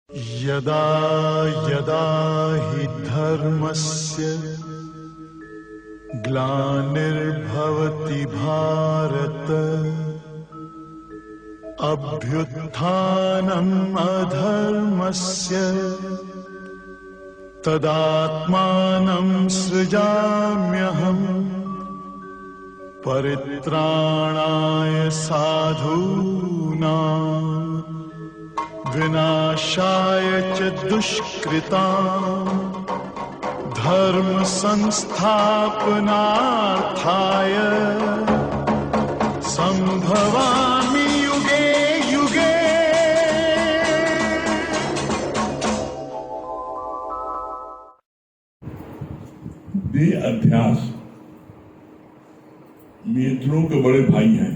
यदा यदा हि धर्मस्य ग्लानिर्भवति भारत अभ्युत्थानम् अधर्मस्य तदात्मानं सृजाम्यहम् परित्राणाय साधूनां विनाशाय च दुष्कृतां धर्म संस्थापनार्थाय संभवामि युगे युगे। देह अध्यास नेत्रों के बड़े भाई हैं।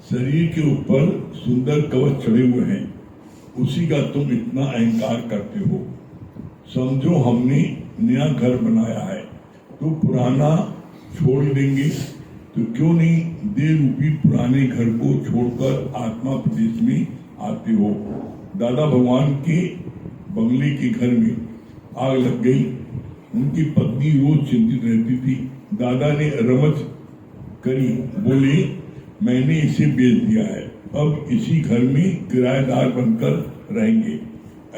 शरीर के ऊपर सुंदर कवच चढ़े हुए हैं, उसी का तुम इतना अहंकार करते हो। समझो हमने नया घर बनाया है तो पुराना छोड़ देंगे, तो क्यों नहीं देह रूपी पुराने घर को छोड़कर आत्मा प्रदेश में आते हो। दादा भगवान के बंगले के घर में आग लग गई। उनकी पत्नी रोज चिंतित रहती थी। दादा ने रमच करी, बोले मैंने इसे बेच दिया है, अब इसी घर में किराएदार बनकर रहेंगे।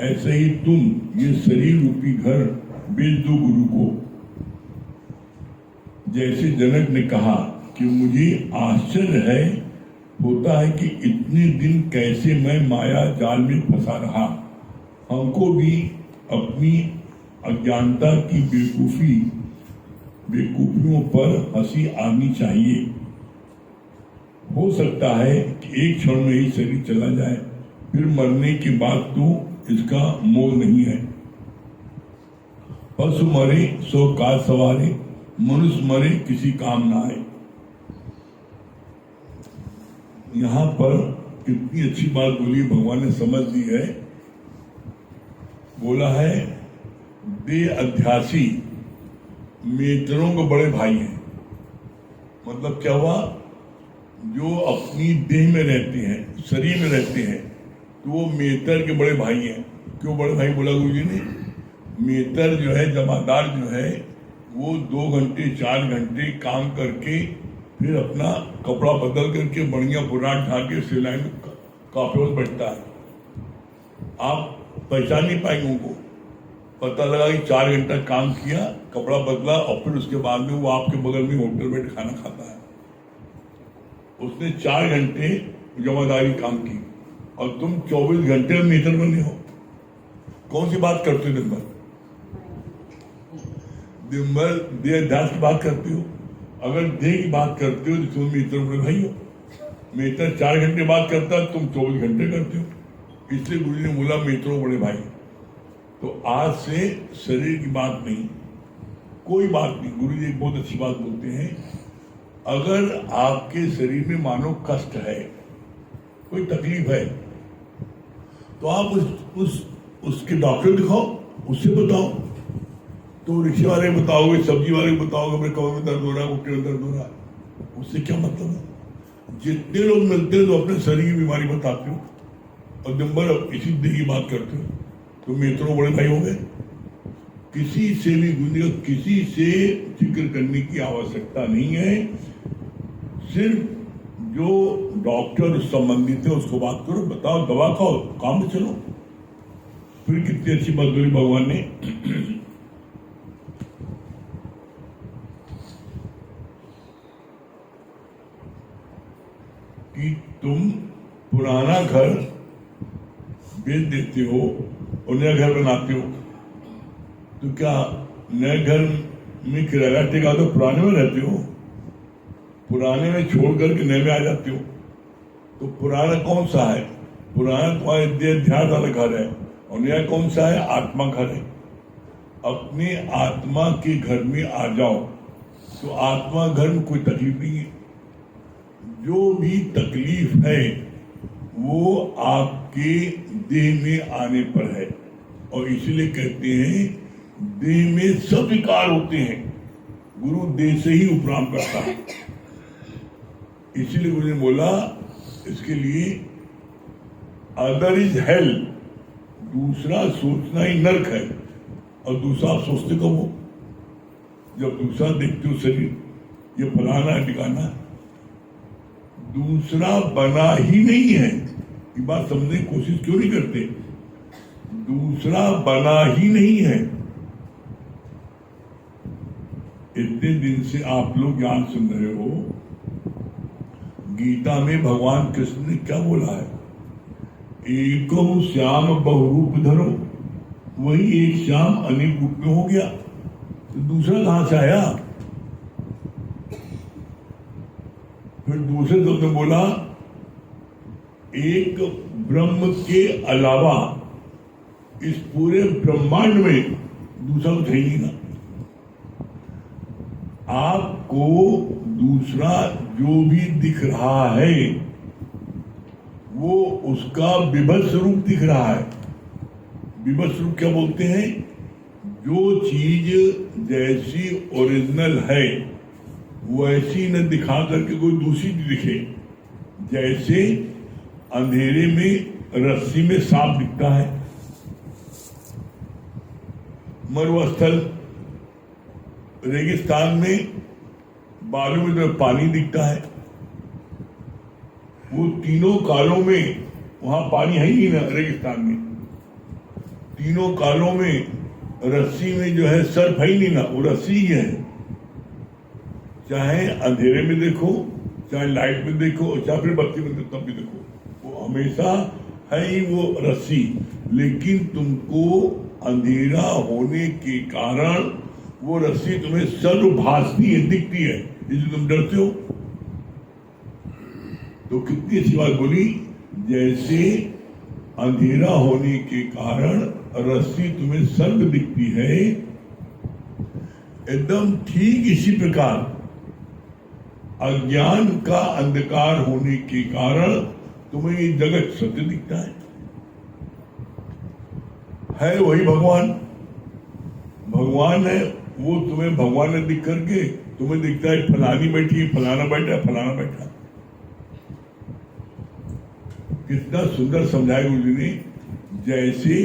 ऐसे ही तुम ये शरीर रूपी घर बेच दो गुरु को। जैसे जनक ने कहा कि मुझे आश्चर्य होता है कि इतने दिन कैसे मैं माया जाल में फंसा रहा। हमको भी अपनी अज्ञानता की बेवकूफियों पर हंसी आनी चाहिए। हो सकता है कि एक क्षण में ही शरीर चला जाए, फिर मरने के बाद तो इसका मोल नहीं है। पशु मरे सो काज सवारे, मनुष्य मरे किसी काम ना आए। यहाँ पर कितनी अच्छी बात बोली भगवान ने, समझ ली है। बोला है देह अध्यासी नेत्रों के बड़े भाई हैं। मतलब क्या हुआ, जो अपनी देह में रहते हैं, शरीर में रहते हैं, तो वो मेतर के बड़े भाई हैं। क्यों बड़े भाई बोला गुरु जी ने? मेतर जो है, जमादार जो है, वो 2 घंटे 4 घंटे काम करके फिर अपना कपड़ा बदल करके बढ़िया बुराट ढा के सिलाई में काफी वक्त बैठता है। आप पहचान नहीं पाएंगे उनको। पता लगा कि 4 घंटा काम किया, कपड़ा बदला और फिर उसके बाद में वो आपके बगल में होटल में खाना खाता है। उसने 4 घंटे जमादारी काम की और तुम 24 घंटे में मेटर बने हो। कौन सी बात करते हो? दिन भर देह अध्यास की बात करते हो। अगर देह की बात करते हो तो तुम मेटर बड़े भाई हो। मेटर 4 घंटे बात करता है, तुम 24 घंटे करते हो। इसलिए गुरु ने बोला मेटरों बड़े भाई। तो आज से शरीर की बात नहीं, कोई बात नहीं। गुरु जी एक बहुत अच्छी बात बोलते हैं, अगर आपके शरीर में मानो कष्ट है, कोई तकलीफ है, तो आप उसके डॉक्टर दिखाओ, उससे बताओ। तो रिक्शे वाले बताओगे, सब्जी वाले बताओगे मेरे कमर में दर्द हो रहा है, घुटने में दर्द हो रहा है, उससे क्या मतलब है? जितने लोग मिलते हैं तो अपने शरीर की बीमारी बताते हो और दिन भर इसी देह की बात करते हो, तो मेत्रों बड़े भाई हो गए। किसी से भी किसी से जिक्र करने की आवश्यकता नहीं है। सिर्फ जो डॉक्टर संबंधित है उसको बात करो, बताओ, दवा खाओ, काम में चलो। फिर कितनी अच्छी बात बोली भगवान ने, कि तुम पुराना घर बेच देते हो और नया घर बनाते हो। तो क्या नए घर में किराया टेका तो पुराने में रहते हो? पुराने में छोड़ करके नए में आ जाते हो। तो पुराना कौन सा है? पुराना तुम्हारे देह ध्यान वाला घर है और नया कौन सा है? आत्मा घर है। अपने आत्मा के घर में आ जाओ तो आत्मा घर में कोई तकलीफ नहीं है। जो भी तकलीफ है वो आपके देह में आने पर है। और इसलिए कहते हैं देह में सब विकार होते हैं, गुरु देह से ही उपराम करता है। इसलिए गुरु ने बोला इसके लिए अदर इज हेल दूसरा सोचना ही नर्क है, और दूसरा आप सोचते कब हो? जब दूसरा देखते हो शरीर ये फलाना है ठिकाना है। दूसरा बना ही नहीं है, ये बात समझने की कोशिश क्यों नहीं करते? दूसरा बना ही नहीं है। इतने दिन से आप लोग ज्ञान सुन रहे हो, गीता में भगवान कृष्ण ने क्या बोला है? एको श्याम बहुरूप धरो, वही एक श्याम अनेक रूप में हो गया, तो दूसरा कहां से आया? फिर दूसरे शब्द में बोला एक ब्रह्म के अलावा इस पूरे ब्रह्मांड में दूसरा कुछ है ही ना। आपको दूसरा जो भी दिख रहा है वो उसका विभत्स रूप दिख रहा है। विभत्स रूप क्या बोलते हैं? जो चीज जैसी ओरिजिनल है वैसी न दिखा करके कोई दूसरी दिखे। जैसे अंधेरे में रस्सी में सांप दिखता है, मरुस्थल रेगिस्तान में बालू में तो पानी दिखता है। वो तीनों कालों में वहां पानी है ही ना रेगिस्तान में। तीनों कालों में रस्सी में जो है सर्फ है ही नहीं ना, वो रस्सी ही है। चाहे अंधेरे में देखो, चाहे लाइट में देखो, चाहे फिर बत्ती में तब भी देखो, वो हमेशा है ही वो रस्सी। लेकिन तुमको अंधेरा होने के कारण वो रस्सी तुम्हें सर्व भासती है, दिखती है, इसलिए तुम डरते हो। तो कितनी अच्छी बात बोली, जैसे अंधेरा होने के कारण रस्सी तुम्हें सर्व दिखती है, एकदम ठीक इसी प्रकार अज्ञान का अंधकार होने के कारण तुम्हें ये जगत सत्य दिखता है वही भगवान। भगवान है वो, तुम्हें भगवान ने दिख करके तुम्हें दिखता है फलानी बैठी, फलाना बैठा, फलाना बैठा। कितना सुंदर समझाया गुरु जी ने। जैसे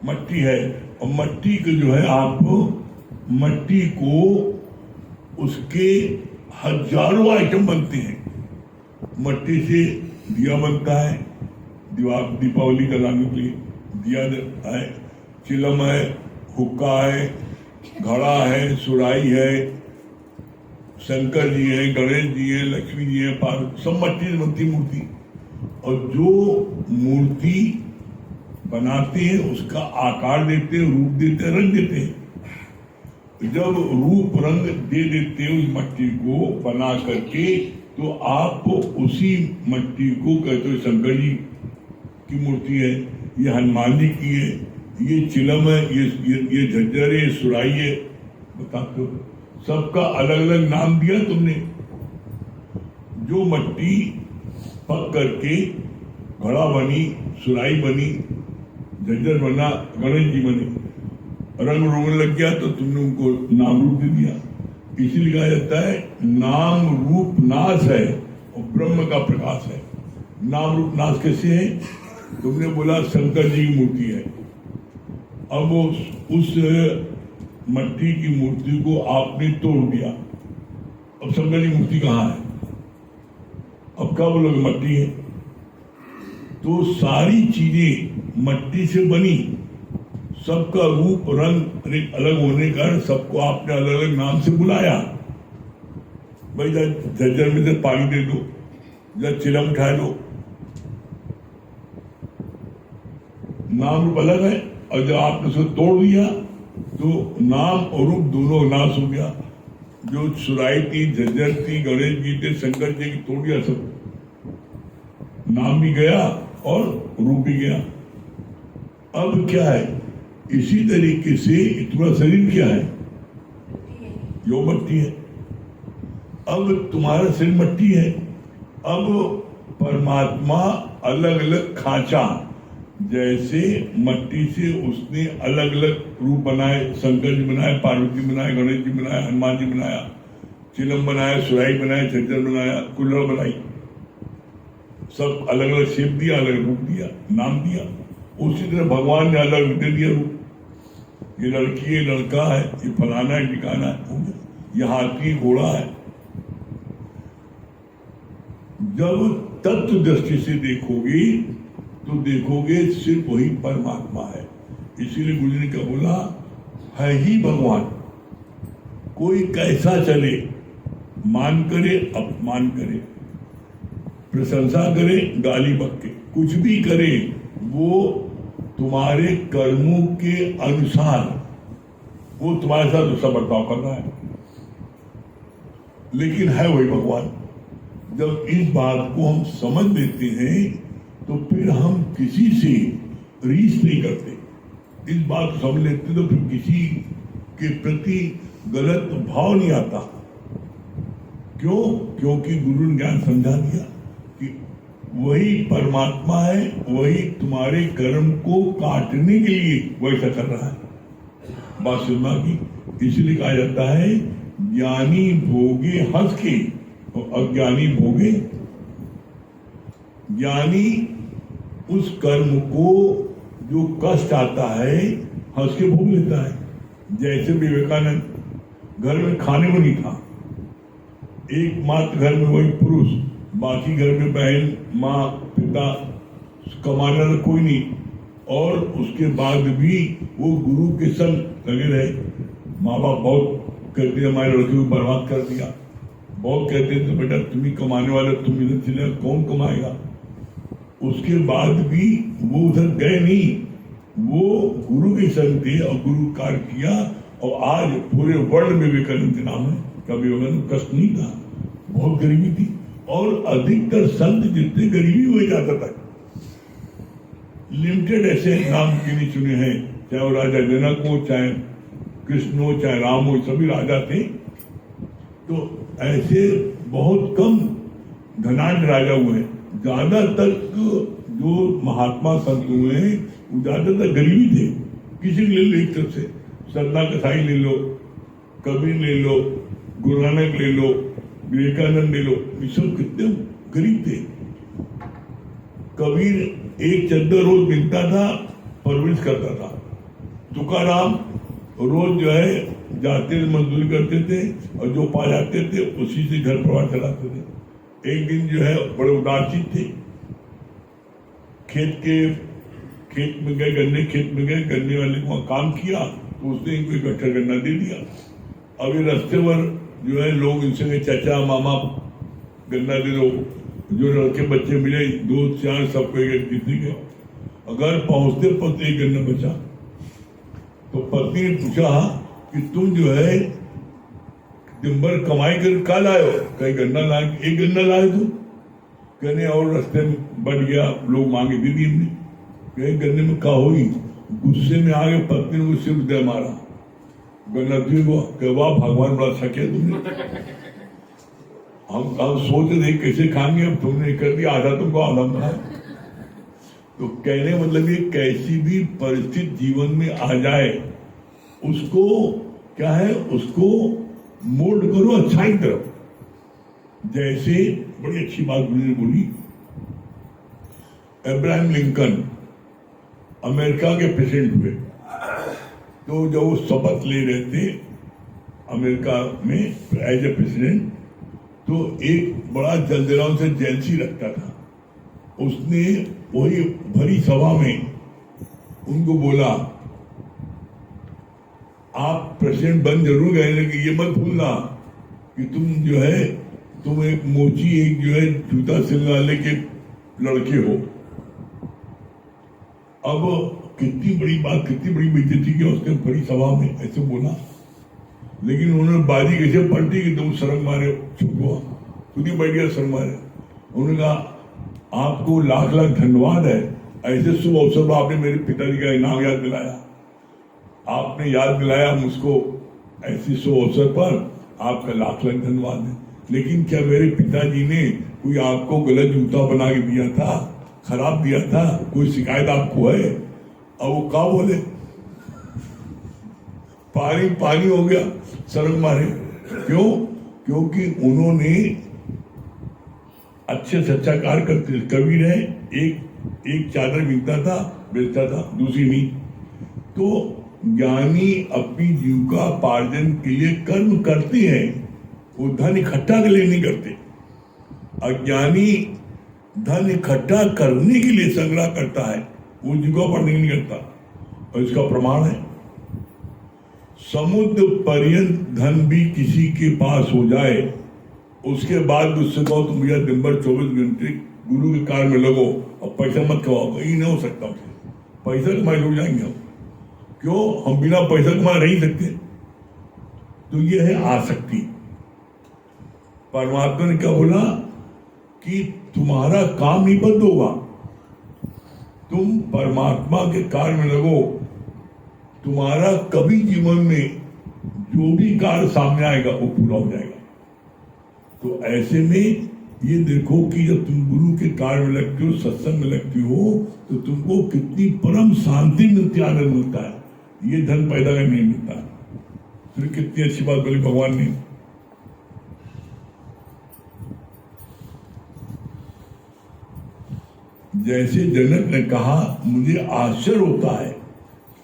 मट्टी है, और मट्टी को जो है आपको मट्टी को उसके हजारों आइटम बनते हैं। मट्टी से दिया बनता है, दीपावली जलाने के लिए दिया है, चिलम है, हुक्का है, घड़ा है, सुराई है, शंकर जी है, गणेश जी है, लक्ष्मी जी है, पार्वती, सब मट्टी से बनती मूर्ति। और जो मूर्ति बनाते हैं उसका आकार देते हैं, रूप देते हैं, रंग देते हैं। जब रूप रंग दे देते हैं उस मट्टी को बना करके, तो आप उसी मट्टी को कहते हो शंकर जी की मूर्ति है, ये हनुमान जी की है, ये चिलम है, ये झज्जर है, ये सुराई है। बताते हो, सबका अलग अलग नाम दिया तुमने। जो मट्टी पक करके घड़ा बनी, सुराई बनी, झज्जर बना, गणेश जी बने, रंग रोगन लग गया तो तुमने उनको नाम रूप दे दिया। इसीलिए कहा जाता है नाम रूप नाश है और ब्रह्म का प्रकाश है। नाम रूप नाश कैसे है? तुमने बोला शंकर जी की मूर्ति है, अब उस मट्टी की मूर्ति को आपने तोड़ दिया, अब शंकर जी मूर्ति कहाँ है? अब क्या बोलोगे? मट्टी है। तो सारी चीजें मट्टी से बनी, सबका रूप रंग अलग होने का सबको आपने अलग अलग नाम से बुलाया। भाई झज्जर में से पानी दे दो, या चिलम उठा लो, नाम रूप अलग है। और जब आपने उसको तोड़ दिया तो नाम और रूप दोनों नाश हो गया। जो सुराई थी, झज्जर थी, गणेश जी थे, शंकर जी की तोड़ दिया, सब नाम भी गया और रूप भी गया। अब क्या है? इसी तरीके से तुम्हारा शरीर क्या है? यो मट्टी है। अब तुम्हारा शरीर मट्टी है। अब परमात्मा अलग अलग खांचा, जैसे मट्टी से उसने अलग अलग रूप बनाए, शंकर जी बनाए, पार्वती बनाए, गणेश जी बनाए, हनुमान जी बनाया, चिलम बनाया, सुराई बनाया, झज्जर बनाया, कुल्हड़ बनाई। सब अलग अलग शेप दिया, अलग रूप दिया, नाम दिया। उसी तरह भगवान ने अलग दे दिया रूप। ये लड़की है, लड़का है, ये फलाना है, ठिकाना है, ये हाथी घोड़ा है। जब तत्व दृष्टि से देखोगे तो देखोगे सिर्फ वही परमात्मा है। इसीलिए गुरु जी ने क्या बोला, है ही भगवान। कोई कैसा चले, मान करे अपमान करे, प्रशंसा करे गाली बक्के, कुछ भी करे, वो तुम्हारे कर्मों के अनुसार वो तुम्हारे साथ दूसरा बर्ताव कर रहा है, लेकिन है वही भगवान। जब इस बात को हम समझ लेते हैं तो फिर हम किसी से रीस नहीं करते। इस बात को समझ लेते तो फिर किसी के प्रति गलत भाव नहीं आता। क्यों? क्योंकि गुरु ने ज्ञान समझा दिया कि वही परमात्मा है, वही तुम्हारे कर्म को काटने के लिए वैसा कर रहा है। बात सुनना की इसलिए कहा जाता है, ज्ञानी भोगे हंस के और अज्ञानी भोगे। ज्ञानी उस कर्म को जो कष्ट आता है हंस के भोग लेता है। जैसे विवेकानंद घर में खाने को नहीं था, एकमात्र घर में वही पुरुष, बाकी घर में बहन, माँ, पिता, कमाने वाला कोई नहीं, और उसके बाद भी वो गुरु के संग लगे रहे। माँ बाप बहुत कहते हमारे लड़के को बर्बाद कर दिया, बहुत कहते थे बेटा तुम ही कमाने वाले, तुम इधर चले, कौन कमाएगा। उसके बाद भी वो उधर गए नहीं, वो गुरु के संग थे और गुरु कार्य किया। और आज पूरे वर्ल्ड में विवेकानंद के नाम है। कभी विवेकानंद कष्ट नहीं था, बहुत गरीबी थी, और अधिकतर संत जितने गरीबी हुए जाता था। लिमिटेड ऐसे नाम के नहीं चुने हैं, चाहे वो राजा जनक हो, चाहे कृष्ण हो, चाहे राम हो, सभी राजा थे। तो ऐसे बहुत कम धनाढ्य राजा हुए। ज्यादातर जो महात्मा संत हुए हैं वो ज्यादातर गरीबी थे। किसी ले लो, एक तरफ से सरदा कसाई ले लो, कबीर ले लो, गुरु नानक ले लो, विवेकानंद ले लो, ये सब कितने गरीब थे। कबीर एक चद्दर रोज मिलता था, परवरिश करता था। तुकाराम रोज जो है जाते मजदूरी करते थे और जो पा जाते थे उसी से घर परिवार चलाते थे। एक दिन जो है बड़े उदासीन थे, खेत में गए, गन्ने खेत में गए, गन्ने वाले को काम किया तो उसने इनको इकट्ठा गन्ना दे दिया। अब ये रास्ते पर जो है लोग इनसे चाचा मामा गन्ना दे दो, जो लड़के बच्चे मिले 2-4 सबको एक कितने के। अगर पहुंचते पहुंचते एक गन्ना बचा तो पत्नी ने पूछा कि तुम जो है दिन भर कमाई कर का लाए हो, कहीं गन्ना लाए, एक गन्ना लाए तुम। कहने और रास्ते में बढ़ गया, लोग मांगे दे दी हमने। कहे गन्ने में का हुई, गुस्से में आगे पत्नी ने सिर्फ दे मारा, गन्ना ठीक हुआ। कहे वाह भगवान बड़ा सके तुमने। हम सोच रहे कैसे खाएंगे, अब तुमने कर दिया, आधा तुमको आधा था। तो कहने मतलब ये कैसी भी परिस्थिति जीवन में आ जाए उसको क्या है, उसको मोल्ड करो अच्छाई तरफ। जैसे बड़ी अच्छी बात मुझे बोली, अब्राहम लिंकन अमेरिका के प्रेसिडेंट हुए, तो जब वो शपथ ले रहे थे अमेरिका में एज ए प्रेसिडेंट, तो एक बड़ा जलदिराम से जेलसी रखता था। उसने वही भरी सभा में उनको बोला आप प्रेसिडेंट बन जरूर गए, लेकिन ये मत भूलना कि तुम जो है तुम एक मोची, एक जो है जूता सिलने वाले के लड़के हो। अब कितनी बड़ी बात, कितनी बड़ी बेइज्जती की उसने बड़ी सभा में ऐसे बोला। लेकिन उन्होंने बाजी कैसे पलटी कि तुम शर्म मारे, चुप हुआ, खुद ही बैठ गया शर्म मारे। उन्होंने कहा आपको लाख लाख धन्यवाद है, ऐसे शुभ अवसर पर आपने मेरे पिताजी का इनाम याद दिलाया, आपने याद दिलाया मुझको ऐसी शुभ अवसर पर, आपका लाख लाख धन्यवाद है। लेकिन क्या मेरे पिताजी ने कोई आपको गलत जूता बना के दिया था, खराब दिया था, कोई शिकायत आपको है? अब वो क्या बोले, पानी पानी हो गया, शर्म मारे। क्यों? क्योंकि उन्होंने अच्छे से अच्छा कार्य करते थे। कबीर है, एक चादर मिलता था, बेचता था, दूसरी नहीं। तो ज्ञानी अपनी जीविकापार्जन के लिए कर्म करते हैं, वो धन इकट्ठा के लिए नहीं करते। अज्ञानी धन इकट्ठा करने के लिए संग्रह करता है, वो जीविकापार्जन नहीं करता। और इसका प्रमाण है, समुद्र पर्यंत धन भी किसी के पास हो जाए, उसके बाद उससे कहो तुम भैया दिन भर 24 घंटे गुरु के कार्य में लगो और पैसा मत कमाओ, ये नहीं हो सकता। पैसा कमाए लोग जाएंगे हम, क्यों? हम बिना पैसा कमाए नहीं सकते। तो ये है आसक्ति। परमात्मा ने क्या बोला कि तुम्हारा काम नहीं बंद होगा, तुम परमात्मा के कार्य में लगो, तुम्हारा कभी जीवन में जो भी कार्य सामने आएगा वो पूरा हो जाएगा। तो ऐसे में ये देखो कि जब तुम गुरु के कार्य में लगते हो, सत्संग में लगते हो, तो तुमको कितनी परम शांति मिलती, आनंद मिलता है। ये धन पैदा करने नहीं मिलता। फिर कितनी अच्छी बात बोली भगवान ने। जैसे जनक ने कहा, मुझे आश्चर्य होता है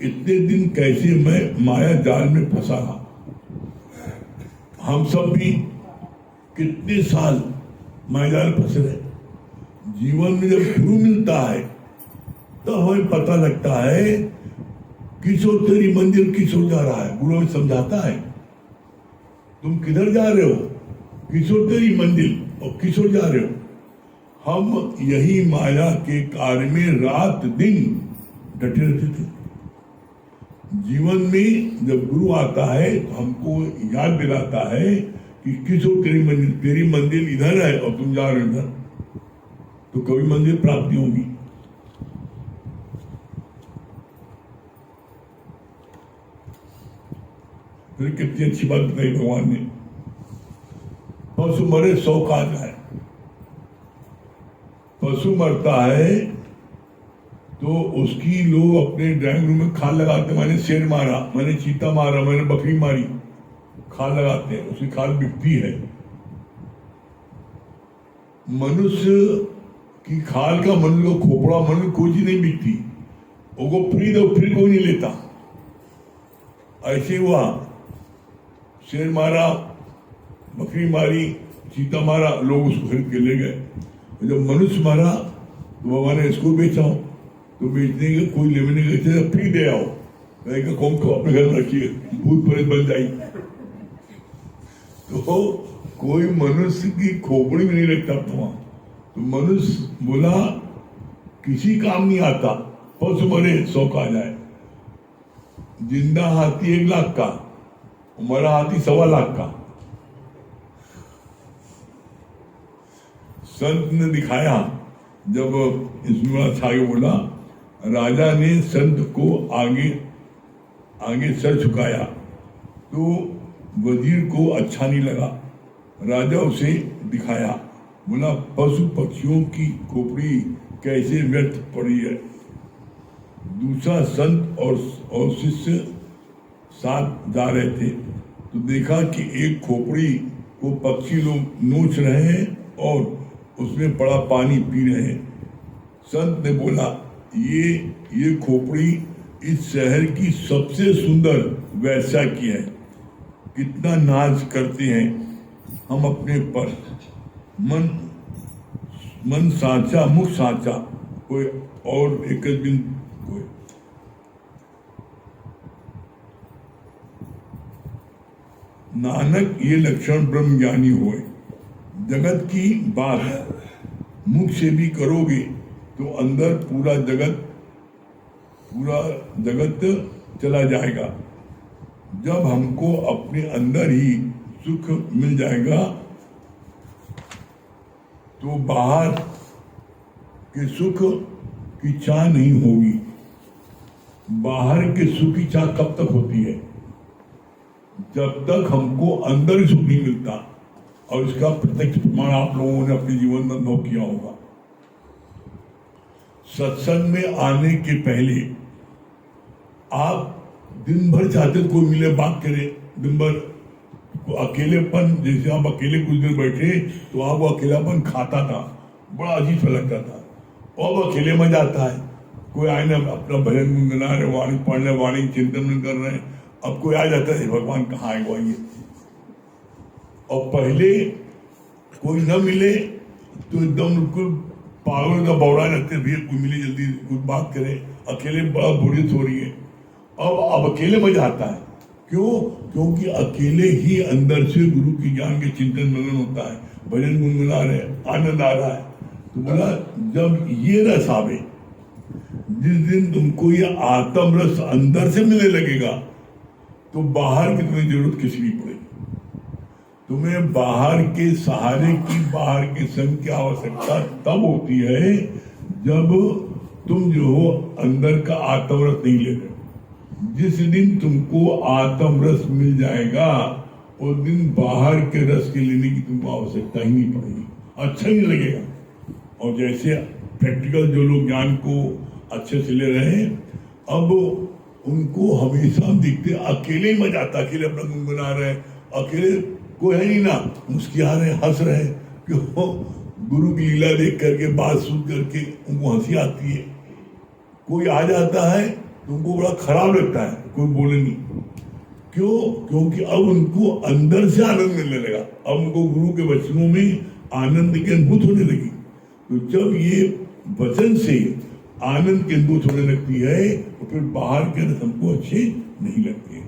इतने दिन कैसे मैं माया जाल में फंसा रहा। हम सब भी कितने साल माया जाल में फंसे रहे। जीवन में जब गुरु मिलता है तो हमें पता लगता है किस ओर तेरी मंजिल किस ओर जा रहा है। गुरु हमें समझाता है तुम किधर जा रहे हो, किस ओर तेरी मंजिल और किस ओर जा रहे हो। हम यही माया के कार्य में रात दिन डटे रहते थे। जीवन में जब गुरु आता है तो हमको याद दिलाता है कि किस ओर तेरी मंजिल इधर है और तुम जा रहे हो इधर, तो कभी मंजिल प्राप्त नहीं होगी। फिर कितनी अच्छी बात बताई भगवान ने, पशु मरे 100 काज है। पशु मरता है तो उसकी लोग अपने ड्राइंग रूम में खाल लगाते, मैंने शेर मारा, मैंने चीता मारा, मैंने बकरी मारी, खाल लगाते हैं, उसकी खाल बिकती है। मनुष्य की खाल का मनुष्य को खोपड़ा मनुष्य कोई चीज नहीं बिकती, वो फ्री दो फिर कोई नहीं लेता। ऐसे हुआ, शेर मारा, बकरी मारी, चीता मारा, लोग उसको खरीद के ले गए। जब मनुष्य मारा तो भगवान ने इसको बेचा हो, तो बेचने के कोई लेने के फ्री दे आओ, कौन को अपने घर में रखिए, भूत प्रेत बन जाएगी। तो कोई मनुष्य की खोपड़ी में नहीं रखता था। तो मनुष्य बोला किसी काम नहीं आता, पशु मरे 100 का जाए। जिंदा हाथी 1 लाख का, मरा हाथी 1.25 लाख का। संत ने दिखाया, जब इसमें आगे बोला, राजा ने संत को आगे सर झुकाया तो वजीर को अच्छा नहीं लगा। राजा उसे दिखाया, बोला पशु पक्षियों की खोपड़ी कैसे व्यर्थ पड़ी है। दूसरा संत और शिष्य साथ जा रहे थे तो देखा कि एक खोपड़ी को पक्षी लोग नोच रहे हैं और उसमें पड़ा पानी पी रहे हैं। संत ने बोला ये खोपड़ी इस शहर की सबसे सुंदर वैश्या की है, कितना नाज करते हैं हम अपने पर। मन साचा मुख साचा, कोई और एक दिन कोई। नानक ये लक्षण ब्रह्म ज्ञानी हुए। जगत की बात मुख से भी करोगे तो अंदर पूरा जगत चला जाएगा। जब हमको अपने अंदर ही सुख मिल जाएगा तो बाहर के सुख की चाह नहीं होगी। बाहर के सुख की चाह कब तक होती है? जब तक हमको अंदर ही सुख नहीं मिलता। और इसका प्रत्यक्ष प्रमाण आप लोगों ने अपने जीवन में अनुभव किया होगा। सत्संग में आने के पहले आप दिन भर चाहते कोई मिले, बात करे, दिन भर अकेलेपन, जैसे आप अकेले कुछ देर बैठे तो आप वो अकेलापन खाता था, बड़ा अजीब सा लगता था। और अब अकेले मजा आता है, कोई आए ना अपना भजन गुनगुना रहे, वाणी पढ़ रहे, वाणी चिंतन कर रहे हैं। अब कोई आ जाता है, भगवान कहाँ आए वो ये। और पहले कोई न मिले तो एकदम बिल्कुल पागल का बौड़ा जाते, भैया कोई मिले जल्दी, कुछ बात करे, अकेले बड़ा बोरियत हो रही है। अब अकेले मजा आता है। क्यों? क्योंकि अकेले ही अंदर से गुरु की ज्ञान के चिंतन मनन होता है, भजन गुनगुना रहे, आनंद आ रहा है। तो बोला जब ये रस आवे, जिस दिन तुमको ये आत्म रस अंदर से मिलने लगेगा तो बाहर की तुम्हें जरूरत किसी की पड़ेगी। तुम्हें बाहर के सहारे की, बाहर के संग की आवश्यकता तब होती है जब तुम जो हो अंदर का आत्मरस नहीं ले रहे। जिस दिन तुमको आत्मरस मिल जाएगा उस दिन बाहर के रस के लेने की तुमको आवश्यकता ही नहीं पड़ेगी, अच्छा ही लगेगा। और जैसे प्रैक्टिकल जो लोग ज्ञान को अच्छे से ले रहे हैं, अब उनको हमेशा दिखते अकेले ही मजा आता, अकेले अपना गुनगुना रहे, अकेले कोई है नहीं ना, मुस्कुरा रहे, हंस रहे। क्यों? गुरु की लीला देख करके, बात सुन करके उनको हंसी आती है। कोई आ जाता है तो उनको बड़ा खराब लगता है, कोई बोले नहीं। क्यों? क्योंकि अब उनको अंदर से आनंद मिलने लगा, अब उनको गुरु के वचनों में आनंद की अनुभूति होने लगी। तो जब ये वचन से आनंद की अनुभूति होने लगती है तो फिर बाहर के रस हमको अच्छे नहीं लगते।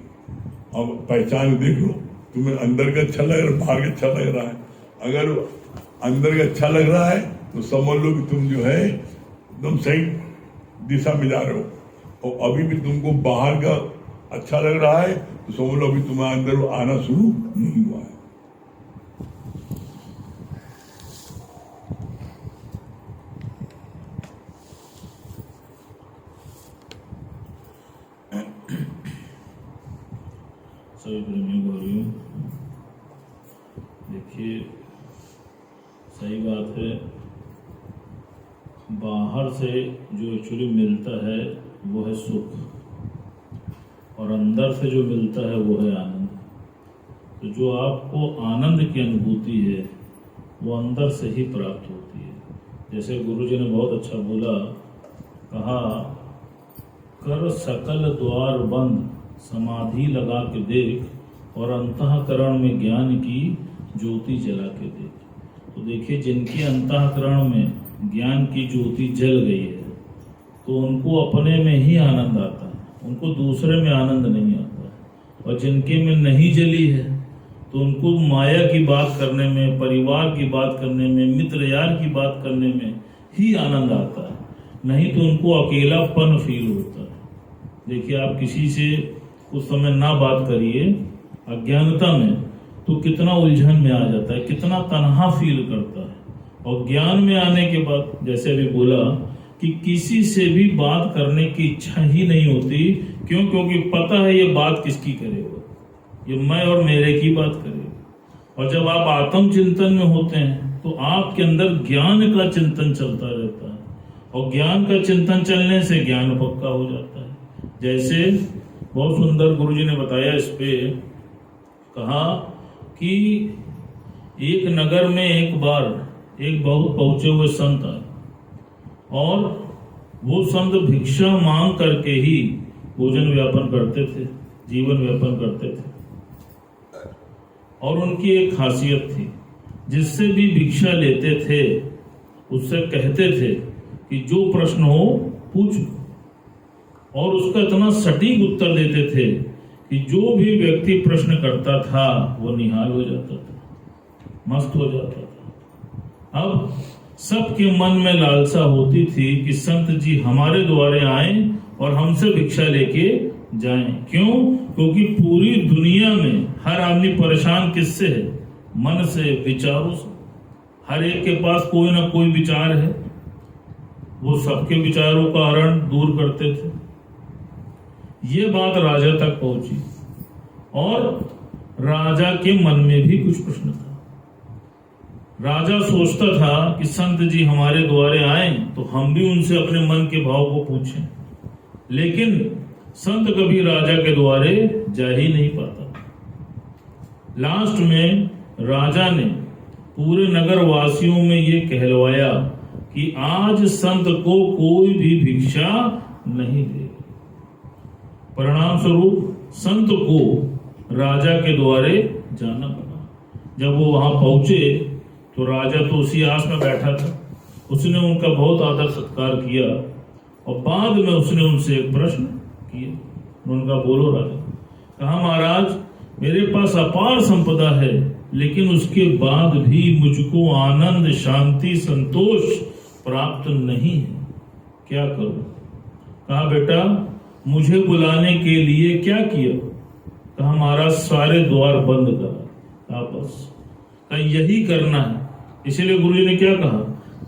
अब पहचान देख लो, तुम्हें अंदर का अच्छा लग रहा है, बाहर का अच्छा लग रहा है। अगर अंदर का अच्छा लग रहा है तो समझ लो कि तुम जो है एकदम सही दिशा में जा रहे हो। और अभी भी तुमको बाहर का अच्छा लग रहा है तो समझ लो अभी तुम्हारे अंदर आना शुरू नहीं हुआ है। सभी प्रेमी गौरियों, देखिए सही बात है, बाहर से जो एक्चुअली मिलता है वो है सुख, और अंदर से जो मिलता है वो है आनंद। तो जो आपको आनंद की अनुभूति है वो अंदर से ही प्राप्त होती है। जैसे गुरुजी ने बहुत अच्छा बोला, कहा कर सकल द्वार बंद, समाधि लगा के देख, और अंतःकरण में ज्ञान की ज्योति जला के देख। तो देखिए, जिनके अंतःकरण में ज्ञान की ज्योति जल गई है तो उनको अपने में ही आनंद आता है, उनको दूसरे में आनंद नहीं आता है। और जिनके में नहीं जली है तो उनको माया की बात करने में, परिवार की बात करने में, मित्र यार की बात करने में ही आनंद आता है, नहीं तो उनको अकेलापन फील होता है। देखिए, आप किसी से कुछ समय ना बात करिए अज्ञानता में तो कितना उलझन में आ जाता है, कितना तन्हा फील करता है। और ज्ञान में आने के बाद, जैसे अभी बोला कि किसी से भी बात करने की इच्छा ही नहीं होती। क्यों? क्योंकि पता है ये बात किसकी करेगा, ये मैं और मेरे की बात करेगा। और जब आप आत्म चिंतन में होते हैं तो आपके अंदर ज्ञान का चिंतन चलता रहता है, और ज्ञान का चिंतन चलने से ज्ञान पक्का हो जाता है। जैसे बहुत सुंदर गुरुजी ने बताया इस पे, कहा कि एक नगर में एक बार एक बहुत पहुंचे हुए संत आए, और वो संत भिक्षा मांग करके ही भोजन व्यापन करते थे, जीवन व्यापन करते थे। और उनकी एक खासियत थी, जिससे भी भिक्षा लेते थे उससे कहते थे कि जो प्रश्न हो पूछो, और उसका इतना सटीक उत्तर देते थे कि जो भी व्यक्ति प्रश्न करता था वो निहाल हो जाता था, मस्त हो जाता था। अब सबके मन में लालसा होती थी कि संत जी हमारे द्वारे आए और हमसे भिक्षा लेके जाएं। क्यों? क्योंकि पूरी दुनिया में हर आदमी परेशान किससे है? मन से, विचारों से। हर एक के पास कोई ना कोई विचार है, वो सबके विचारों का हरण दूर करते थे। ये बात राजा तक पहुंची, और राजा के मन में भी कुछ प्रश्न था। राजा सोचता था कि संत जी हमारे द्वारे आए तो हम भी उनसे अपने मन के भाव को पूछें, लेकिन संत कभी राजा के द्वारे जा ही नहीं पाता। लास्ट में राजा ने पूरे नगर वासियों में ये कहलवाया कि आज संत को कोई भी भिक्षा नहीं देगा। परिणाम स्वरूप संत को राजा के द्वारे जाना पड़ा। जब वो वहां पहुंचे तो राजा तो उसी आस में बैठा था। उसने उनका बहुत आदर सत्कार किया और बाद में उसने उनसे एक प्रश्न किया। उनका बोलो राजा। कहा महाराज, मेरे पास अपार संपदा है, लेकिन उसके बाद भी मुझको आनंद, शांति, संतोष प्राप्त नहीं है, क्या करूं? कहा बेटा, मुझे बुलाने के लिए क्या किया? कहा महाराज, सारे द्वार बंद करा। बस कहा यही करना है। इसीलिए गुरु जी ने क्या कहा?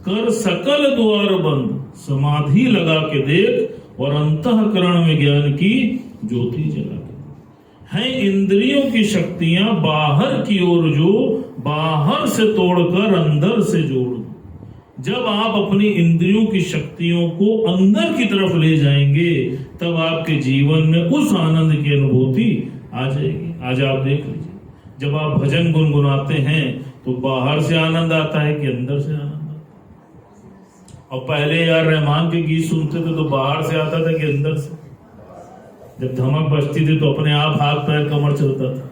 कर सकल द्वार बंद, समाधि लगा के देख और अंतःकरण में ज्ञान की ज्योति जला के। हैं इंद्रियों की शक्तियां बाहर की ओर, जो बाहर से तोड़कर अंदर से जोड़। जब आप अपनी इंद्रियों की शक्तियों को अंदर की तरफ ले जाएंगे, तब आपके जीवन में उस आनंद की अनुभूति आ जाएगी। आज आप देख लीजिए, जब आप भजन गुनगुनाते हैं तो बाहर से आनंद आता है कि अंदर से आनंद आता है? और पहले यार रहमान के गीत सुनते थे तो बाहर से आता था कि अंदर से? जब धमक बजती थी तो अपने आप हाथ पैर कमर चलता था।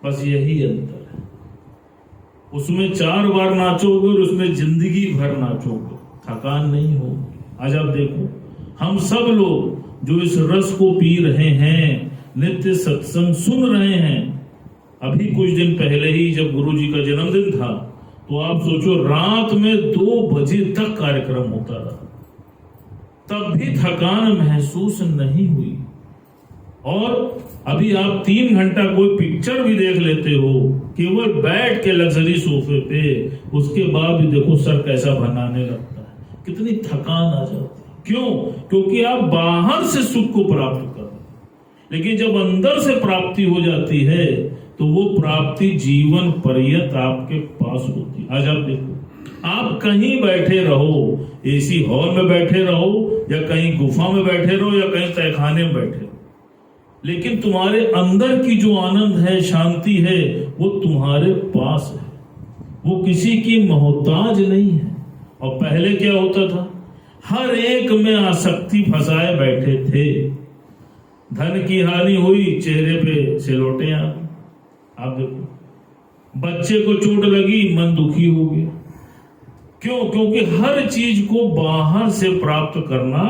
बस यही अंतर है। उसमें 4 बार नाचोगे और उसमें जिंदगी भर नाचोगे, थकान नहीं होगी। आज आप देखो, हम सब लोग जो इस रस को पी रहे हैं, नित्य सत्संग सुन रहे हैं। अभी कुछ दिन पहले ही जब गुरु जी का जन्मदिन था, तो आप सोचो रात में 2 बजे तक कार्यक्रम होता रहा, तब भी थकान महसूस नहीं हुई। और अभी आप 3 घंटा कोई पिक्चर भी देख लेते हो, केवल बैठ के लग्जरी सोफे पे, उसके बाद भी देखो सर कैसा बनाने लगता है, कितनी थकान आ जाती है। क्यों? क्योंकि आप बाहर से सुख को प्राप्त कर रहे हैं, लेकिन जब अंदर से प्राप्ति हो जाती है तो वो प्राप्ति जीवन पर्यंत आपके पास होती है। आज आप देखो, आप कहीं बैठे रहो, एसी हॉल में बैठे रहो या कहीं गुफा में बैठे रहो या कहीं तहखाने में बैठे रहो, लेकिन तुम्हारे अंदर की जो आनंद है, शांति है, वो तुम्हारे पास है, वो किसी की मोहताज नहीं है। और पहले क्या होता था? हर एक में आसक्ति फंसाए बैठे थे। धन की हानि हुई, चेहरे पे सिलौटे आ गए। आप देखो, बच्चे को चोट लगी, मन दुखी हो गया। क्यों? क्योंकि हर चीज को बाहर से प्राप्त करना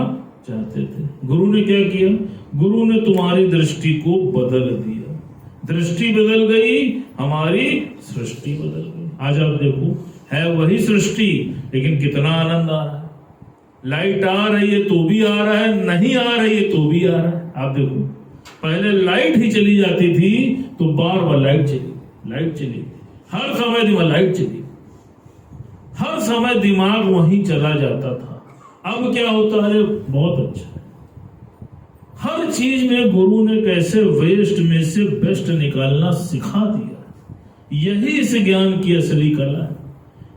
चाहते थे। गुरु ने क्या किया? गुरु ने तुम्हारी दृष्टि को बदल दिया। दृष्टि बदल गई, हमारी सृष्टि बदल गई। आज आप देखो, है वही सृष्टि, लेकिन कितना आनंद आ रहा है। लाइट आ रही है तो भी आ रहा है, नहीं आ रही है तो भी आ रहा है। आप देखो, पहले लाइट ही चली जाती थी तो बार बार लाइट चली, हर समय दिमाग लाइट चली, हर समय दिमाग वहीं चला जाता था। अब क्या होता है? बहुत अच्छा, हर चीज में गुरु ने कैसे वेस्ट में से बेस्ट निकालना सिखा दिया। यही इस ज्ञान की असली कला है।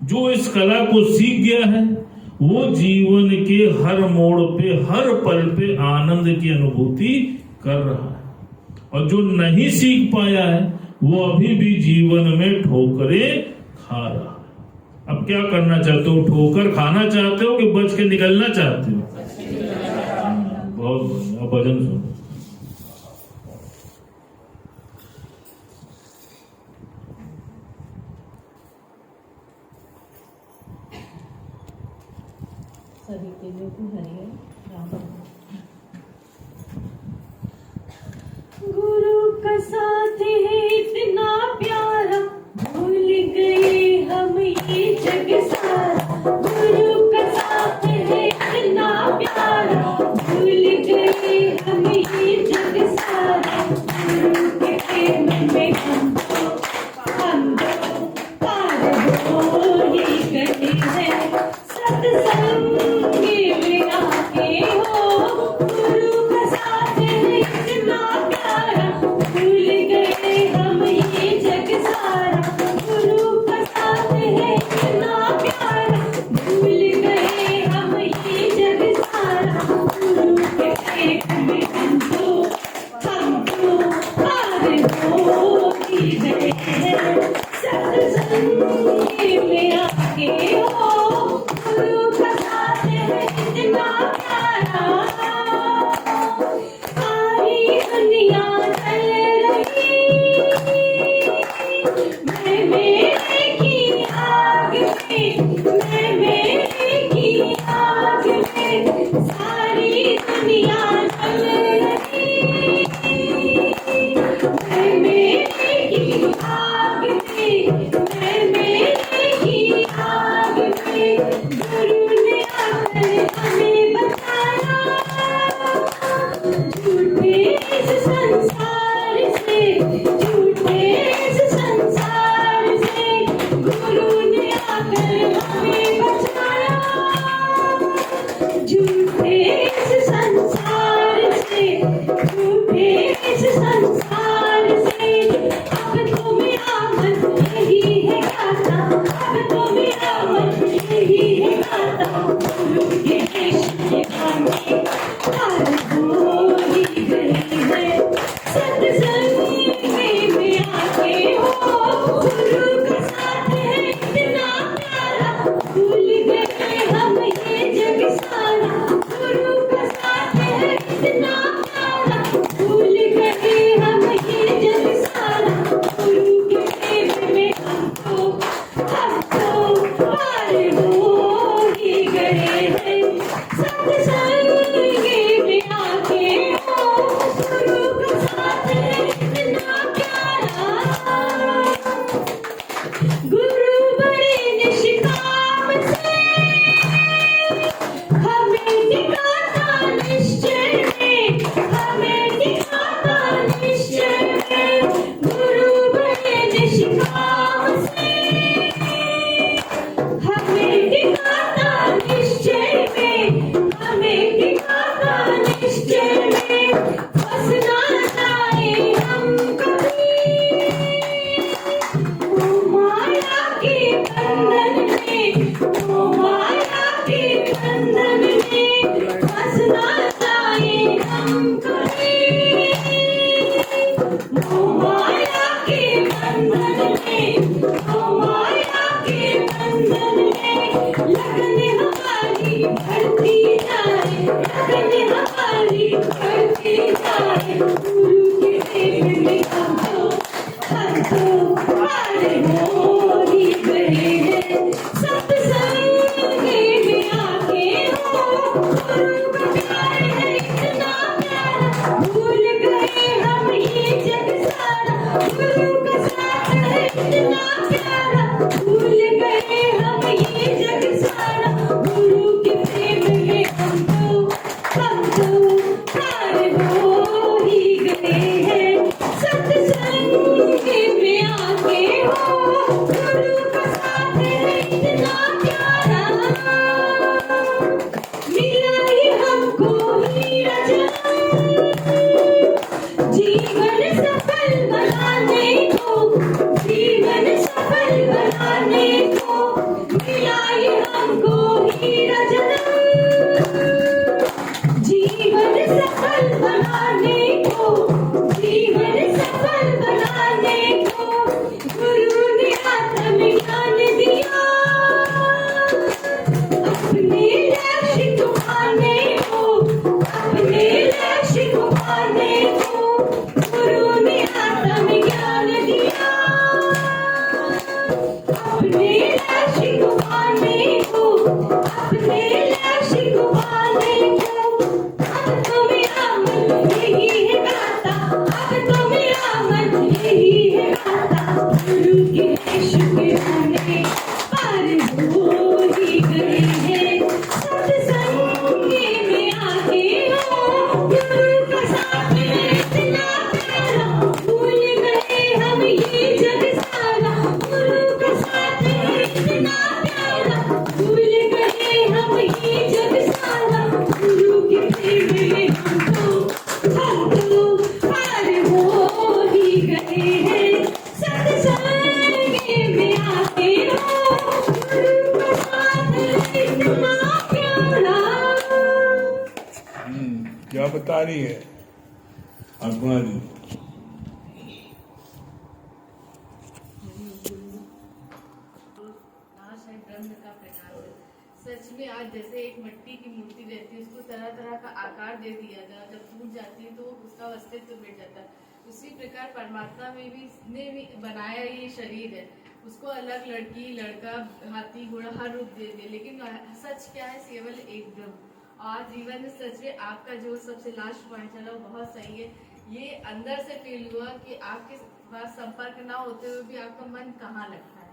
जो इस कला को सीख गया है, वो जीवन के हर मोड़ पे, हर पल पे आनंद की अनुभूति कर रहा है। और जो नहीं सीख पाया है, वो अभी भी जीवन में ठोकरें खा रहा है। अब क्या करना चाहते हो? ठोकर खाना चाहते हो कि बच के निकलना चाहते हो? बहुत बढ़िया, भजन सुनो। सभी के लिए को हरियर राम। गुरु का साथ है इतना प्यारा, भूल गए हम ये जग सारा। गुरु का साथ है इतना प्यारा, भूल गए हम ये जग सारा। गुरु के प्रेम में हम पार हो ही गए हैं। सत्संग में आके हो, गुरु का साथ है इतना प्यारा, भूल गए हम ये जग सारा। गुरु का साथ है इतना प्यारा, भूल गए हम ये जग सारा। गुरु के प्रेम में हम तो पार हो ही गए हैं। सत्संग में आके हो, गुरु का निश्चय में हमें दिखाता निश्चय में गुरु बड़े निष्काम से हमें दिखाता निश्चय में हमें दिखाता निश्चय में फंसना जाए हम कभी ओ माया के बंधन में ओ माया के बंधन में फंसना जाए हम कभी ओ माया के बंधन में ओ माया के बंधन में लगन हमारी बढ़ती जाए लगन हमारी बढ़ती जाए गुरु के प्रेम में हम तो पार हो ही गए हैं सत्संग में आके हो गुरु का प्यार है इतना प्यारा भूल गए हम ये जग सारा गुरु का साथ है इतना प्यारा भूल गए हम ये जग सारा गुरु के प्रेम में हम तो पार हो ही गए हैं सत्संग में आके हो गुरु का साथ है इतना प्यारा मिला ये हमको हीरा जीवन सफल बनाने को जीवन सफल बनाने को मिला ये हमको हीरा जीवन सफल बनाने को जीवन सफल बनाने को गुरु ने आत्मज्ञान दिया अपने लक्ष्य को पाने को अपने लक्ष्य को पाने को गुरु ने आत्मज्ञान दिया अपने लक्ष्य को पाने को अपने लक्ष्य को पाने को अब तो मेरा मन यही है गाता अब तो मेरा मन यही है गाता गुरु के शुक्र होने पार हो ही गए हैं सत्संग में आके हो गुरु का साथ है इतना प्यारा भूल गए हम ये जग सारा गुरु का साथ है इतना प्यारा भूल गए हम ये जग सारा गुरु के प्रेम में हम तो पार हो ही गए हैं सत्संग में आके हो गुरु का साथ है इतना प्यारा क्या बता रही है आत्मा जी? नाश है गंध का प्रकाश है। सच में आज जैसे एक मिट्टी की मूर्ति रहती है उसको तरह तरह का आकार दे दिया जाए जब टूट जाती है तो उसका अस्तित्व मिट जाता है उसी प्रकार परमात्मा में भी ने भी बनाया ये शरीर है उसको अलग लड़की लड़का हाथी घोड़ा हर रूप दे दिया लेकिन सच क्या है केवल एक ब्रह्म और जीवन में सच में आपका जो सबसे लास्ट पॉइंट चला वो बहुत सही है ये अंदर से फील हुआ कि आपके पास संपर्क ना होते हुए भी आपका मन कहाँ लगता है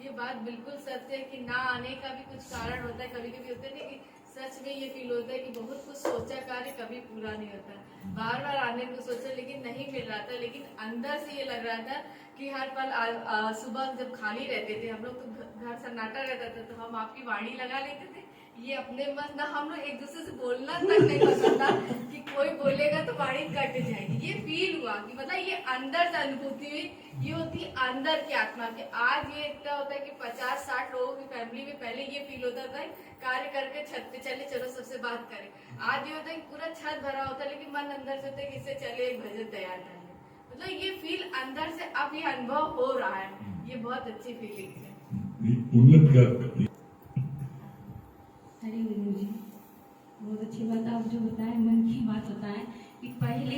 ये बात बिल्कुल सत्य है कि ना आने का भी कुछ कारण होता है कभी कभी होता है ना कि सच में ये फील होता है कि बहुत कुछ सोचा कार्य कभी पूरा नहीं होता बार बार आने को सोचा लेकिन नहीं मिल रहा था लेकिन अंदर से ये लग रहा था कि हर पल सुबह जब खाली रहते थे हम लोग तो घर सन्नाटा रहता था तो हम आपकी वाणी लगा लेते थे ये अपने मन ना हम लोग एक दूसरे से बोलना तक नहीं पसंद था कि कोई बोलेगा तो वाणी कट जाएगी ये फील हुआ कि मतलब ये अंदर से अनुभूति हुई ये होती है अंदर की आत्मा की आज ये इतना होता है कि 50-60 लोगों की फैमिली में पहले ये फील होता था कार्य करके छत पे चले चलो सबसे बात करें आज ये होता है कि पूरा छत भरा होता है लेकिन मन अंदर से होता है कि इससे चले एक भजन तैयार कर ले मतलब ये फील अंदर से अब ये अनुभव हो रहा है ये बहुत अच्छी फीलिंग है उन्नत क्या हरे गुरु जी बहुत अच्छी बात आप जो बताए मन की बात होता है कि पहले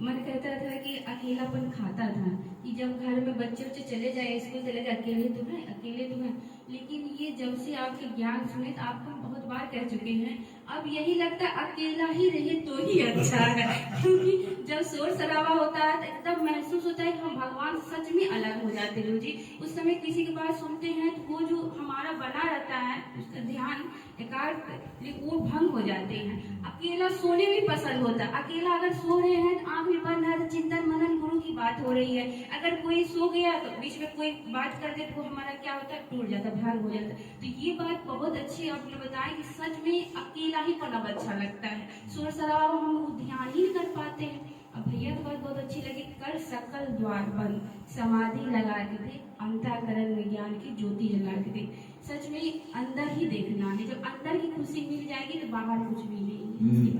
मन कहता था कि अकेलापन खाता था कि जब घर में बच्चे चले जाए स्कूल चले जाए अकेले तो हैं लेकिन ये जब से आपके ज्ञान सुने तो आपको हम बहुत बार कह चुके हैं अब यही लगता है अकेला ही रहे तो ही अच्छा है, क्योंकि जब शोर शराबा होता है तो एकदम महसूस होता है कि हम भगवान सच में अलग हो जाते हैं जी। उस समय किसी की बात सुनते हैं तो वो जो हमारा बना रहता है उसका ध्यान एकाग्र वो भंग हो जाते हैं। अकेला सोने भी पसंद होता है, अकेला अगर सो रहे हैं तो आंख भी बंद है तो चिंतन मनन गुरु की बात हो रही है। अगर कोई सो गया तो बीच में कोई बात कर दे तो वो हमारा क्या होता है, टूट जाता है, भाग हो जाता है। तो ये बात बहुत अच्छी आपने बताया कि सच में अकेला ही पना अच्छा लगता है, शोर शराबा हम ध्यान ही नहीं कर पाते हैं। अब भैया तो बात बहुत अच्छी लगी, कर सकल द्वार बंद समाधि लगा के दे, अंतःकरण में ज्ञान की ज्योति जला के दे। सच में अंदर ही देखना है, जब अंदर की खुशी मिल जाएगी तो बाहर कुछ भी नहीं।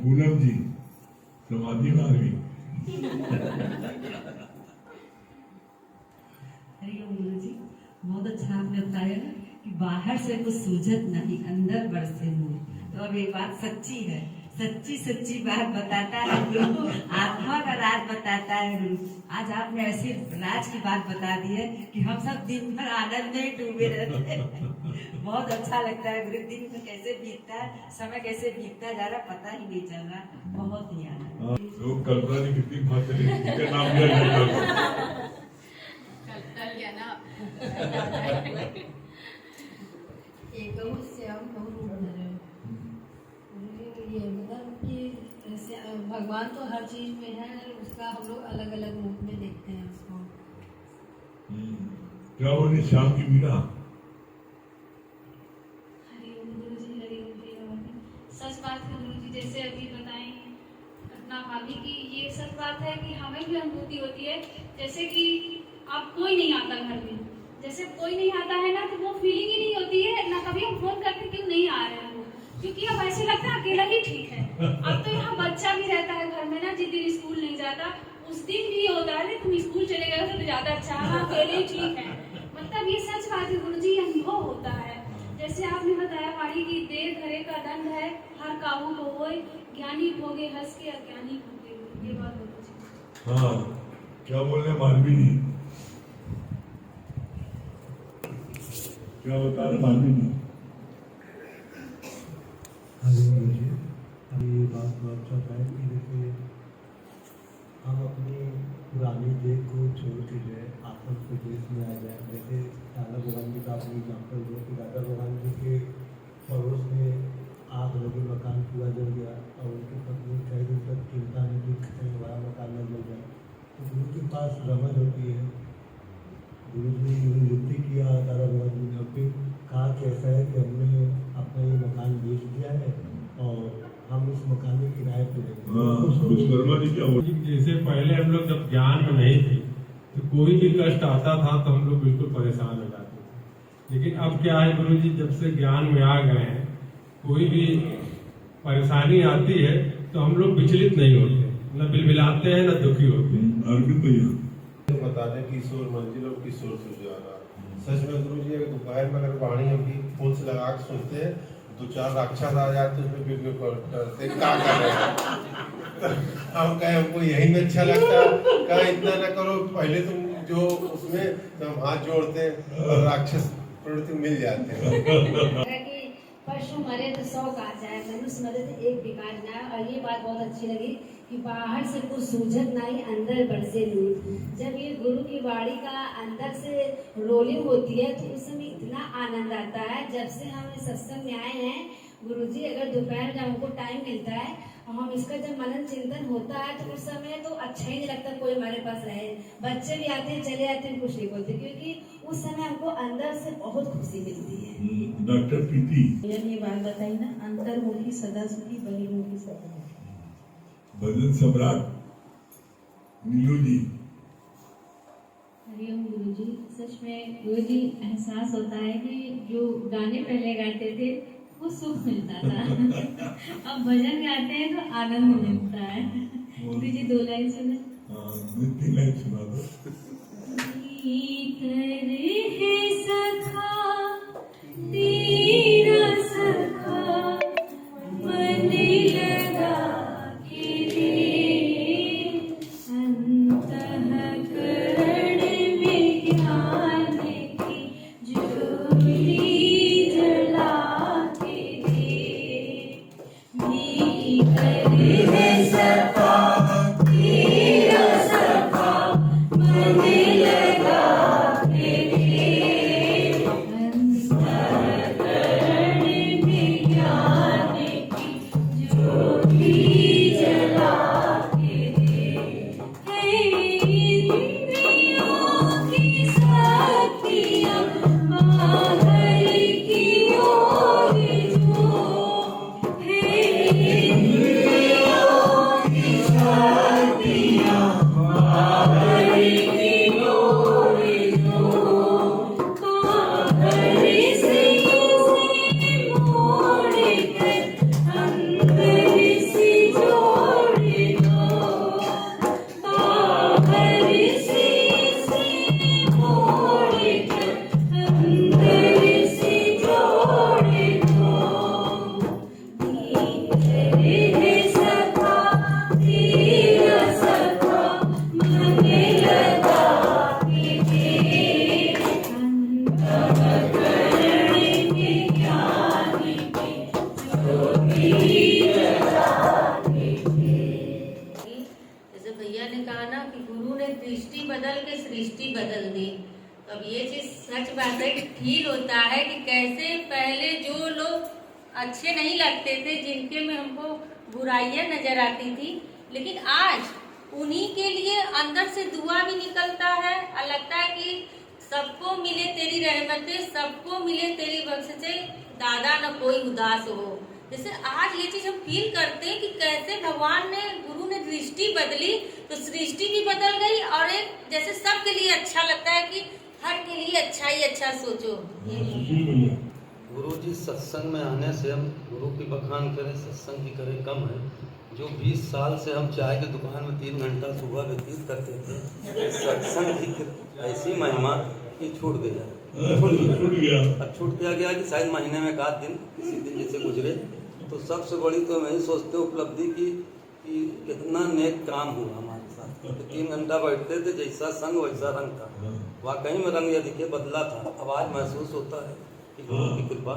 पूनम जी समाधि में आ गई। हरिओम गुरु जी, बहुत अच्छा आपने बताया कि बाहर से कुछ सूझत नहीं, अंदर बरसे नूर। तो अब ये बात सच्ची है, सच्ची सच्ची बात बताता है गुरु, आत्मा का राज बताता है गुरु। आज आपने ऐसी राज की बात बता दी है कि हम सब दिन भर आनंद में डूबे रहते हैं। बहुत अच्छा लगता है गुरु, दिन में कैसे बीतता है, समय कैसे बीतता जा रहा पता ही नहीं चल रहा, बहुत ही आनंद। तो कल्पना जी कितनी बात चली, इसका नाम क्या है? कल क्या ना ये मतलब कि भगवान तो हर चीज में है, उसका हम लोग अलग अलग रूप में देखते हैं उसको। क्या बोले श्याम की मीरा? हरिओम गुरुजी, हरिओम प्रिया। सच बात है गुरुजी, जैसे अभी बताएं घटना भाभी की, ये सच बात है कि हमें भी अनुभूति होती है। जैसे कि आप कोई नहीं आता घर में, जैसे कोई नहीं आता है ना तो वो फीलिंग ही नहीं होती है ना, कभी हम फोन करते क्यों नहीं आ रहे हैं वो, क्योंकि अब ऐसे लगता है अकेला ही ठीक है। अब तो यहाँ बच्चा भी रहता है घर में ना, जिस दिन स्कूल नहीं जाता उस दिन भी होता है तुम स्कूल चले गए तो ज्यादा अच्छा है, अकेले ही ठीक है। मतलब ये सच बात है गुरुजी, अनुभव होता है। जैसे आपने बताया पारी की देर घरे का दंड है, हर काबू को होए, ज्ञानी भोगे हंस के अज्ञानी भोगे। ये बात बहुत अच्छी। हाँ क्या बोल रहे मालवी जी, क्या बता रहे मालवी जी? मुझे अभी ये बात बहुत अच्छा है कि जैसे हम अपनी पुरानी देश को छोड़ के जो है आत्म प्रदेश में आ जाए। जैसे राधा भगवान जी का अपनी एग्जाम्पल दो कि राधा भगवान जी के पड़ोस में आग लगी, मकान पूरा जल गया और उनकी पत्नी कई दिन तक चिंता में कि कहीं बड़ा मकान न जल जाए। तो गुरु के पास रमन होती है, गुरु जी ने नियुक्ति किया दादा भगवान जी ने, फिर कहा कि ऐसा है कि हमने अपना ये मकान बेच दिया है और हम इस मकान में किराए पे रहेंगे। जैसे पहले हम लोग जब ज्ञान में नहीं थे तो कोई भी कष्ट आता था तो हम लोग बिल्कुल परेशान हो जाते थे, लेकिन अब क्या है गुरु जी, जब से ज्ञान में आ गए हैं कोई भी परेशानी आती है तो हम लोग विचलित नहीं होते, न बिलबिलाते हैं न दुखी होते हैं। बता दें किशोर मंजिल और किशोर सुजाना। सच में गुरु जी दोपहर में अगर वाणी हम भी फूल से लगा के सुनते हैं, दो चार राक्षस आ जाते हैं उसमें वीडियो करते क्या कर रहे हैं। हम कहे हमको यही में अच्छा लगता है, कहा इतना ना करो, पहले तुम जो उसमें तो हम हाथ जोड़ते और राक्षस प्रवृत्ति मिल जाते हैं। पशु मरे तो 100 काट जाए, मनुष्य मरे तो एक भी काट जाए। और ये बात बहुत अच्छी लगी कि बाहर से कुछ सूझत नहीं, अंदर बरसे नूर। जब ये गुरु की वाणी का अंदर से रोलिंग होती है तो उस समय इतना आनंद आता है। जब से हम सत्संग में आए हैं गुरुजी, अगर दोपहर का हमको टाइम मिलता है और हम इसका जब मनन चिंतन होता है तो उस समय तो अच्छा ही नहीं लगता कोई हमारे पास रहे। बच्चे भी आते हैं चले जाते हैं, कुछ नहीं बोलते, क्योंकि उस समय हमको अंदर से बहुत खुशी मिलती है। डॉक्टर प्रीति ये बात बताई ना, अंतर्मुखी सदा सुखी, बहिर्मुखी सदा दुखी। भजन सम्राट नीलू जी। हरिओम गुरुजी, सच में गुरुजी एहसास होता है कि जो गाने पहले गाते थे वो सुख मिलता था अब भजन गाते हैं तो आनंद मिलता है। गुरुजी 2 लाइन सुने। तीन लाइन सुना दो। है सखा तेरा सखा मन लगा के रे, अंतःकरण में ज्ञान की ज्योति जला के रे। जैसे भैया ने कहा ना कि गुरु ने दृष्टि बदल के सृष्टि बदल दी। तो अब ये चीज सच बात है कि फील होता है कि कैसे पहले जो लोग अच्छे नहीं लगते थे, जिनके में हमको बुराइयां नजर आती थी, लेकिन आज उन्हीं के लिए अंदर से दुआ भी निकलता है और लगता है कि सबको मिले तेरी रहमतें, सबको मिले तेरी बख्शिशें, दादा न कोई उदास हो। जैसे आज ये चीज हम फील करते हैं कि कैसे भगवान ने, गुरु ने दृष्टि बदली तो सृष्टि भी बदल गई, और एक जैसे सबके लिए अच्छा लगता है कि हर के लिए अच्छा ही अच्छा सोचो। गुरु जी सत्संग में आने से हम गुरु की बखान करें, सत्संग की करें कम है। जो 20 साल से हम चाय की दुकान में 3 घंटा सुबह व्यतीत करते थे, सत्संग की ऐसी महिमा कि छूट गया। अब छूट गया कि शायद महीने में 1 दिन किसी दिन जैसे गुजरे। तो सबसे बड़ी तो मैं ही सोचते उपलब्धि की कि कितना नेक काम हुआ हमारे साथ। तो 3 घंटा बैठते थे, जैसा संग वैसा रंग था। वाकई में रंग यह दिखे बदला था। अब आज महसूस होता है कि गुरु की कृपा